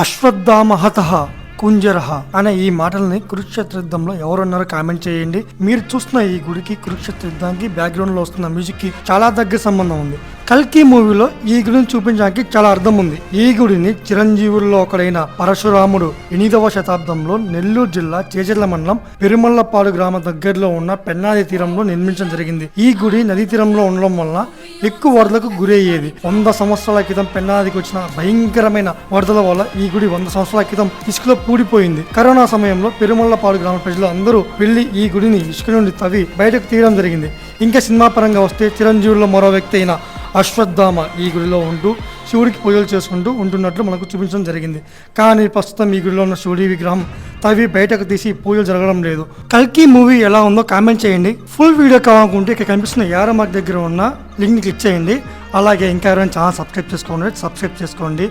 అశ్వత్థామ హతః కుంజరహ అనే ఈ మాటల్ని కురుక్షేత్ర యుద్ధంలో ఎవరున్నారో కామెంట్ చేయండి. మీరు చూస్తున్న ఈ గుడికి కురుక్షేత్ర యుద్ధానికి బ్యాక్గ్రౌండ్ లో వస్తున్న మ్యూజిక్ కి చాలా దగ్గర సంబంధం ఉంది. కల్కి మూవీలో ఈ గుడిని చూపించడానికి చాలా అర్థం ఉంది. ఈ గుడిని చిరంజీవుల్లో ఒకడైన పరశురాముడు 8వ శతాబ్దంలో నెల్లూరు జిల్లా చేజర్ల మండలం పెరుమల్లపాడు గ్రామ దగ్గరలో ఉన్న పెన్నాది తీరంలో నిర్మించడం జరిగింది. ఈ గుడి నదీ తీరంలో ఉండడం వలన ఎక్కువ వరదలకు గురి అయ్యేది. 100 సంవత్సరాల క్రితం పెన్నాదికి వచ్చిన భయంకరమైన వరదల వల్ల ఈ గుడి 100 సంవత్సరాల క్రితం ఇసుకలో పూడిపోయింది. కరోనా సమయంలో పెరుమల్లపాడు గ్రామ ప్రజలు అందరూ వెళ్లి ఈ గుడిని ఇసుక నుండి తవ్వి బయటకు తీయడం జరిగింది. ఇంకా సినిమా పరంగా వస్తే చిరంజీవుల్లో మరో వ్యక్తి అయిన అశ్వత్థామ ఈ గుడిలో ఉంటూ శివుడికి పూజలు చేసుకుంటూ ఉంటున్నట్లు మనకు చూపించడం జరిగింది. కానీ ప్రస్తుతం ఈ గుడిలో ఉన్న శివుడి విగ్రహం తవ్వి బయటకు తీసి పూజలు జరగడం లేదు. కల్కి మూవీ ఎలా ఉందో కామెంట్ చేయండి. ఫుల్ వీడియో కావాలనుకుంటే ఇక్కడ కనిపిస్తున్న యారో మార్క్ దగ్గర ఉన్న లింక్ ని క్లిక్ చేయండి. అలాగే ఇంకా ఎవరైనా ఛానల్ సబ్స్క్రైబ్ చేసుకోండి.